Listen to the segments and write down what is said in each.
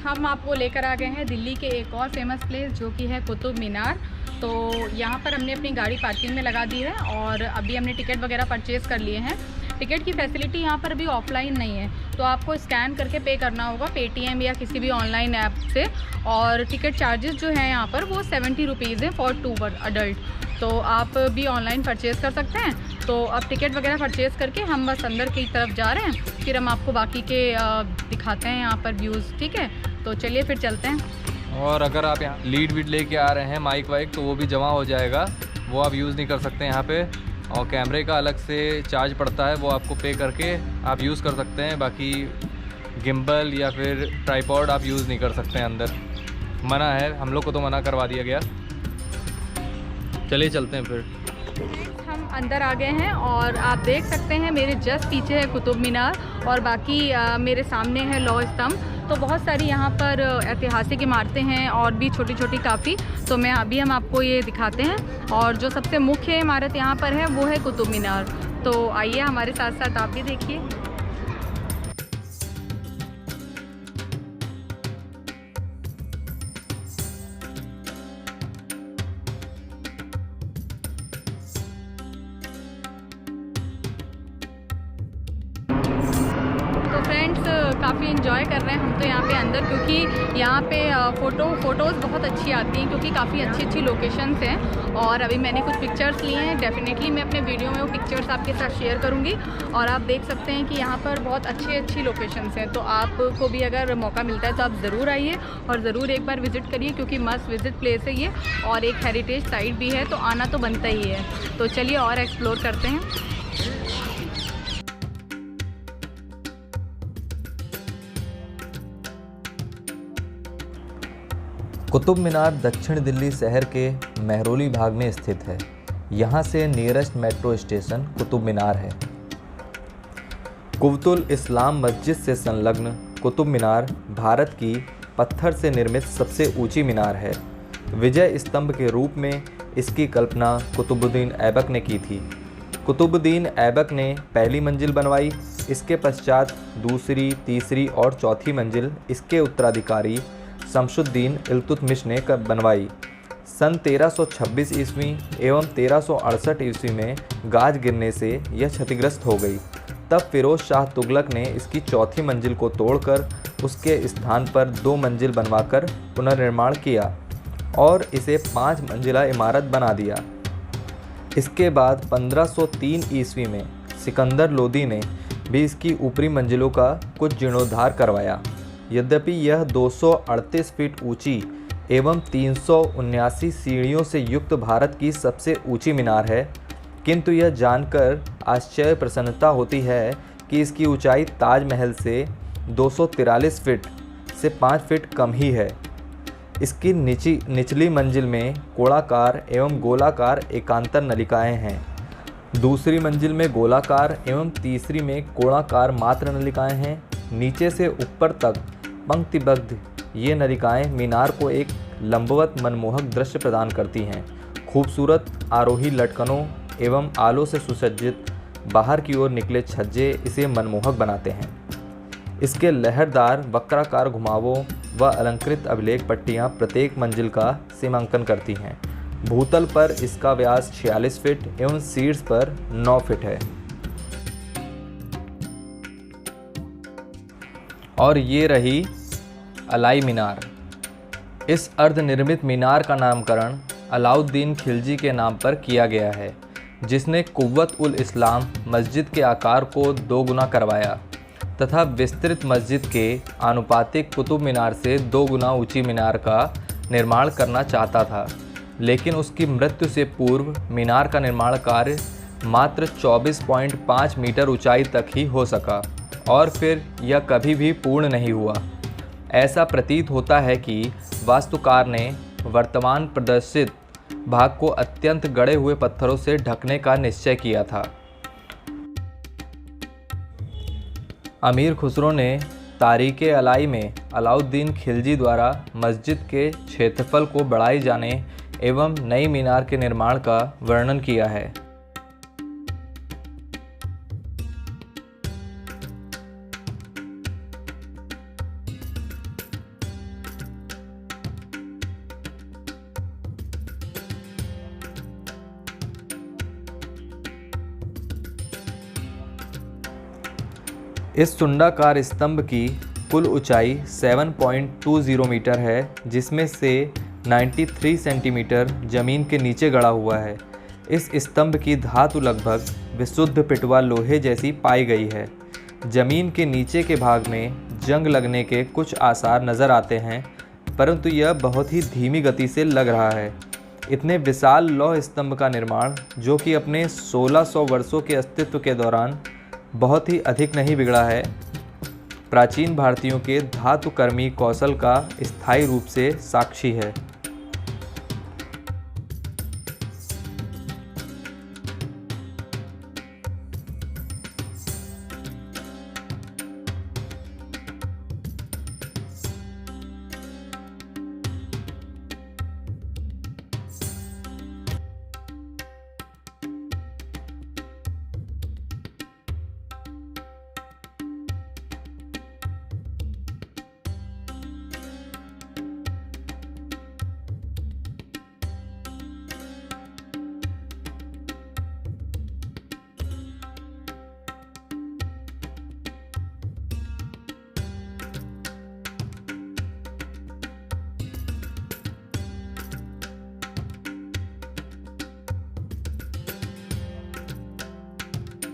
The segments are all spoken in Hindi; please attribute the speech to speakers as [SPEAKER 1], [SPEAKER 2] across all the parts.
[SPEAKER 1] हम आपको लेकर आ गए हैं दिल्ली के एक और फेमस प्लेस जो कि है कुतुब मीनार। तो यहाँ पर हमने अपनी गाड़ी पार्किंग में लगा दी है और अभी हमने टिकट वगैरह परचेज़ कर लिए हैं। टिकट की फैसिलिटी यहाँ पर अभी ऑफलाइन नहीं है, तो आपको स्कैन करके पे करना होगा पेटीएम या किसी भी ऑनलाइन ऐप से। और टिकट चार्जेस जो हैं यहाँ पर वो 70 रुपीज़ हैं फॉर 2 अडल्ट। तो आप भी ऑनलाइन परचेज़ कर सकते हैं। तो अब टिकट वगैरह परचेज़ करके हम बस अंदर की तरफ जा रहे हैं, फिर हम आपको बाकी के दिखाते हैं यहाँ पर व्यूज़। ठीक है, तो चलिए फिर चलते हैं।
[SPEAKER 2] और अगर आप यहाँ लीड वीड लेके आ रहे हैं माइक वाइक, तो वो भी जमा हो जाएगा, वो आप यूज़ नहीं कर सकते यहाँ पे। और कैमरे का अलग से चार्ज पड़ता है, वो आपको पे करके आप यूज़ कर सकते हैं। बाकी गिम्बल या फिर ट्राइपॉड आप यूज़ नहीं कर सकते हैं अंदर, मना है। हम लोग को तो मना करवा दिया गया। चलिए चलते हैं फिर।
[SPEAKER 1] हम अंदर आ गए हैं और आप देख सकते हैं मेरे जस्ट पीछे है कुतुब मीनार और बाकी मेरे सामने है लौह स्तंभ। तो बहुत सारी यहाँ पर ऐतिहासिक इमारतें हैं और भी छोटी छोटी काफ़ी। तो हम आपको ये दिखाते हैं। और जो सबसे मुख्य इमारत यहाँ पर है वो है कुतुब मीनार। तो आइए हमारे साथ साथ आप भी देखिए। काफ़ी इन्जॉय कर रहे हैं हम तो यहाँ पे अंदर, क्योंकि यहाँ पे फ़ोटोज़ बहुत अच्छी आती हैं, क्योंकि काफ़ी अच्छी अच्छी लोकेशंस हैं। और अभी मैंने कुछ पिक्चर्स लिए हैं, डेफिनेटली मैं अपने वीडियो में वो पिक्चर्स आपके साथ शेयर करूँगी। और आप देख सकते हैं कि यहाँ पर बहुत अच्छी लोकेशंस हैं। तो आपको भी अगर मौका मिलता है तो आप ज़रूर आइए और ज़रूर एक बार विज़िट करिए, क्योंकि मस्ट विज़िट प्लेस है ये और एक हेरिटेज साइट भी है, तो आना तो बनता ही है। तो चलिए और एक्सप्लोर करते हैं।
[SPEAKER 3] कुतुब मीनार दक्षिण दिल्ली शहर के मेहरौली भाग में स्थित है। यहाँ से nearest metro station Qutub Minar है। कुव्वतुल इस्लाम मस्जिद से संलग्न कुतुब मीनार भारत की पत्थर से निर्मित सबसे ऊंची मीनार है। विजय स्तंभ के रूप में इसकी कल्पना कुतुबुद्दीन ऐबक ने की थी। कुतुबुद्दीन ऐबक ने पहली मंजिल बनवाई। इसके पश्चात दूसरी, तीसरी और चौथी मंजिल इसके उत्तराधिकारी शमसुद्दीन इल्तुतमिश ने बनवाई। सन 1326 ईस्वी एवं 1368 ईस्वी में गाज गिरने से यह क्षतिग्रस्त हो गई। तब फिरोज शाह तुगलक ने इसकी चौथी मंजिल को तोड़कर उसके स्थान पर 2 मंजिल बनवाकर पुनर्निर्माण किया और इसे 5 मंजिला इमारत बना दिया। इसके बाद 1503 ईस्वी में सिकंदर लोदी ने भी इसकी ऊपरी मंजिलों का कुछ जीर्णोद्धार करवाया। यद्यपि यह 238 फीट ऊंची एवं 379 सीढ़ियों से युक्त भारत की सबसे ऊंची मीनार है, किंतु यह जानकर आश्चर्य प्रसन्नता होती है कि इसकी ऊंचाई ताजमहल से 243 फीट से 5 फीट कम ही है। इसकी निचली मंजिल में कोणाकार एवं गोलाकार एकांतर नलिकाएं हैं। दूसरी मंजिल में गोलाकार एवं तीसरी में कोणाकार मात्र नलिकाएं हैं। नीचे से ऊपर तक पंक्तिबद्ध ये नलिकाएं मीनार को एक लंबवत मनमोहक दृश्य प्रदान करती हैं। खूबसूरत आरोही लटकनों एवं आलों से सुसज्जित बाहर की ओर निकले छज्जे इसे मनमोहक बनाते हैं। इसके लहरदार वक्राकार घुमावों व अलंकृत अभिलेख पट्टियाँ प्रत्येक मंजिल का सीमांकन करती हैं। भूतल पर इसका व्यास 46 फीट एवं शीर्ष पर 9 फीट है। और ये रही अलाई मीनार। इस अर्धनिर्मित मीनार का नामकरण अलाउद्दीन खिलजी के नाम पर किया गया है, जिसने कुव्वत उल इस्लाम मस्जिद के आकार को 2 गुना करवाया तथा विस्तृत मस्जिद के आनुपातिक कुतुब मीनार से 2 गुना ऊंची मीनार का निर्माण करना चाहता था। लेकिन उसकी मृत्यु से पूर्व मीनार का निर्माण कार्य मात्र 24.5 मीटर ऊंचाई तक ही हो सका और फिर यह कभी भी पूर्ण नहीं हुआ। ऐसा प्रतीत होता है कि वास्तुकार ने वर्तमान प्रदर्शित भाग को अत्यंत गढ़े हुए पत्थरों से ढकने का निश्चय किया था। अमीर खुसरो ने तारीख़े अलाई में अलाउद्दीन खिलजी द्वारा मस्जिद के क्षेत्रफल को बढ़ाए जाने एवं नई मीनार के निर्माण का वर्णन किया है। इस चुंडाकार स्तंभ की कुल ऊंचाई 7.20 मीटर है, जिसमें से 93 सेंटीमीटर जमीन के नीचे गड़ा हुआ है। इस स्तंभ की धातु लगभग विशुद्ध पिटवा लोहे जैसी पाई गई है। जमीन के नीचे के भाग में जंग लगने के कुछ आसार नज़र आते हैं, परंतु यह बहुत ही धीमी गति से लग रहा है। इतने विशाल लौह स्तंभ का निर्माण, जो कि अपने 1600 वर्षों के अस्तित्व के दौरान बहुत ही अधिक नहीं बिगड़ा है, प्राचीन भारतीयों के धातुकर्मी कौशल का स्थायी रूप से साक्षी है।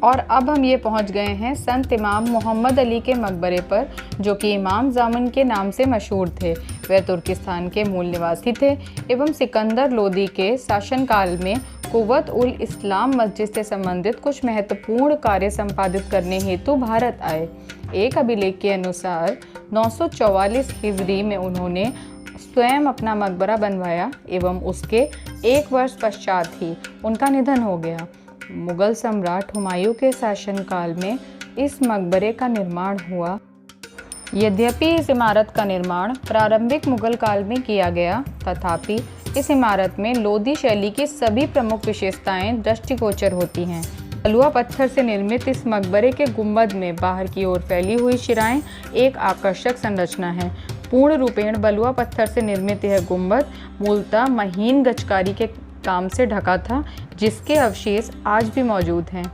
[SPEAKER 1] और अब हम ये पहुंच गए हैं संत इमाम मोहम्मद अली के मकबरे पर, जो कि इमाम जामुन के नाम से मशहूर थे। वे तुर्किस्तान के मूल निवासी थे एवं सिकंदर लोदी के शासनकाल में कुव्वत उल इस्लाम मस्जिद से संबंधित कुछ महत्वपूर्ण कार्य संपादित करने हेतु भारत आए। एक अभिलेख के अनुसार 944 हिजरी में उन्होंने स्वयं अपना मकबरा बनवाया एवं उसके 1 वर्ष पश्चात ही उनका निधन हो गया। मुगल सम्राट हुमायूं के शासनकाल में इस मकबरे का निर्माण हुआ। यद्यपि इस इमारत का निर्माण प्रारंभिक मुगल काल में किया गया, तथापि इस इमारत में लोदी शैली की सभी प्रमुख विशेषताएं दृष्टिगोचर होती हैं। बलुआ पत्थर से निर्मित इस मकबरे के गुंबद में बाहर की ओर फैली हुई शिराएं एक आकर्षक संरचना है। पूर्ण रूपेण बलुआ पत्थर से निर्मित यह गुंबद मूलतः महीन गचकारी के काम से ढका था, जिसके अवशेष आज भी मौजूद हैं।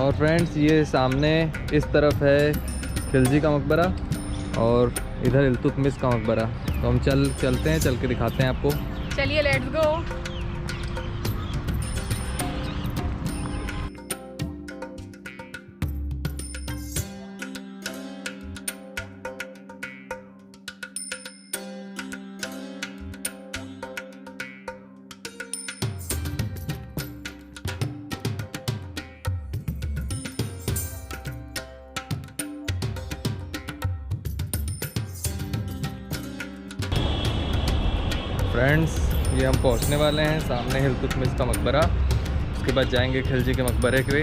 [SPEAKER 2] और फ्रेंड्स, ये सामने इस तरफ है खिलजी का मकबरा और इधर इल्तुतमिश का मकबरा। तो हम चलते हैं, चल के दिखाते हैं आपको।
[SPEAKER 1] चलिए, लेट्स गो।
[SPEAKER 2] फ्रेंड्स, ये हम पहुंचने वाले हैं सामने इल्तुतमिश का मकबरा। उसके बाद जाएंगे खिलजी के मकबरे के।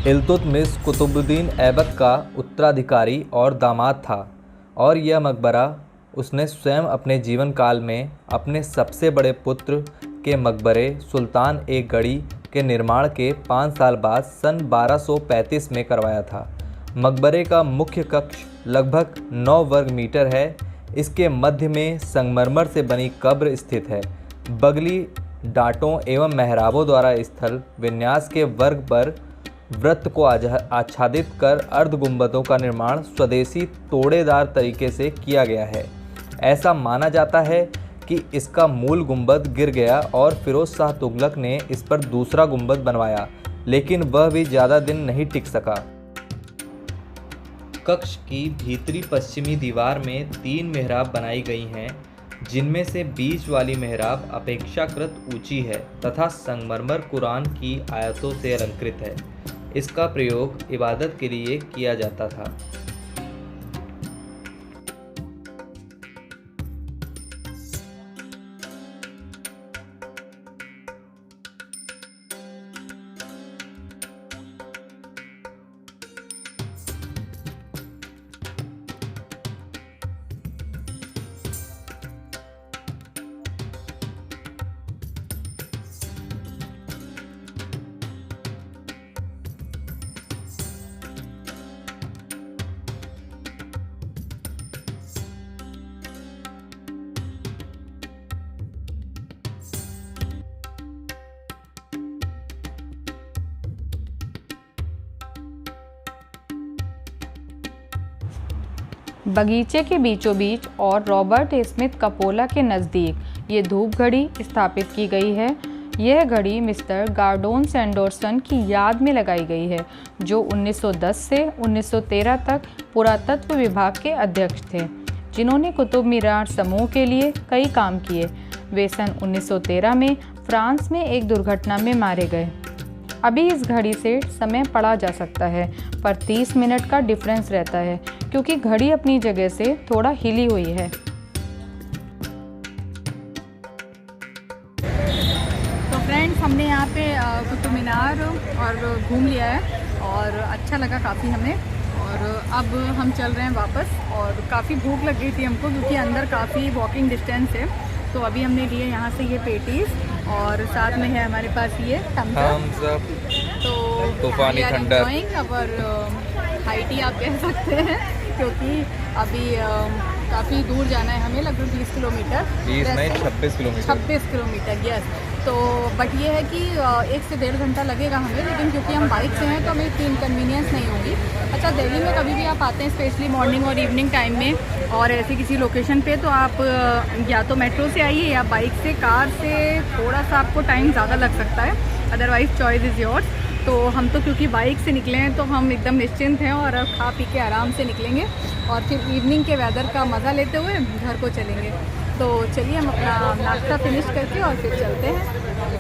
[SPEAKER 3] इल्तुतमिश कुतुबुद्दीन ऐबक का उत्तराधिकारी और दामाद था और यह मकबरा उसने स्वयं अपने जीवन काल में अपने सबसे बड़े पुत्र के मकबरे सुल्तान ए गढ़ी के निर्माण के 5 साल बाद सन 1235 में करवाया था। मकबरे का मुख्य कक्ष लगभग 9 वर्ग मीटर है। इसके मध्य में संगमरमर से बनी कब्र स्थित है। बगली डाटों एवं मेहराबों द्वारा स्थल विन्यास के वर्ग पर वृत्त को आच्छादित कर अर्ध गुंबदों का निर्माण स्वदेशी तोड़ेदार तरीके से किया गया है। ऐसा माना जाता है कि इसका मूल गुंबद गिर गया और फिरोज शाह तुगलक ने इस पर दूसरा गुंबद बनवाया, लेकिन वह भी ज़्यादा दिन नहीं टिक सका। कक्ष की भीतरी पश्चिमी दीवार में 3 मेहराब बनाई गई हैं, जिनमें से बीच वाली मेहराब अपेक्षाकृत ऊंची है तथा संगमरमर कुरान की आयतों से अलंकृत है। इसका प्रयोग इबादत के लिए किया जाता था।
[SPEAKER 1] बगीचे के बीचों बीच और रॉबर्ट स्मिथ कपोला के नज़दीक ये धूप घड़ी स्थापित की गई है। यह घड़ी मिस्टर गॉर्डोन सैंडरसन की याद में लगाई गई है, जो 1910 से 1913 तक पुरातत्व विभाग के अध्यक्ष थे, जिन्होंने कुतुब मीनार समूह के लिए कई काम किए। वे सन 1913 में फ्रांस में एक दुर्घटना में मारे गए। अभी इस घड़ी से समय पढ़ा जा सकता है, पर 30 मिनट का डिफरेंस रहता है, क्योंकि घड़ी अपनी जगह से थोड़ा हिली हुई है। तो फ्रेंड्स, हमने यहाँ पे कुतुब मीनार और घूम लिया है और अच्छा लगा काफ़ी हमें। और अब हम चल रहे हैं वापस, और काफ़ी भूख लग गई थी हमको, क्योंकि अंदर काफ़ी वॉकिंग डिस्टेंस है। तो अभी हमने लिए यहाँ से ये पेटीज और साथ में है हमारे पास ये थम्स अप। तो
[SPEAKER 2] तूफानी ठंडा
[SPEAKER 1] और हाई टी आप कह सकते हैं, क्योंकि अभी काफ़ी दूर जाना है हमें, लगभग 20 किलोमीटर। 26 kilometre yes. तो बट ये है कि 1 से 1.5 घंटा लगेगा हमें, लेकिन क्योंकि हम बाइक से हैं तो हमें इतनी इनकन्वीनियंस नहीं होगी। अच्छा, दिल्ली में कभी भी आप आते हैं, स्पेशली मॉर्निंग और इवनिंग टाइम में, और ऐसे किसी लोकेशन पे, तो आप या तो मेट्रो से आइए या बाइक से। कार से थोड़ा सा आपको टाइम ज़्यादा लग सकता है, अदरवाइज़ चॉइस इज़ योर्स। तो हम तो क्योंकि बाइक से निकले हैं तो हम एकदम निश्चिंत हैं और खा पी के आराम से निकलेंगे और फिर इवनिंग के वेदर का मज़ा लेते हुए घर को चलेंगे। तो चलिए हम अपना नाश्ता फिनिश करके और फिर चलते हैं।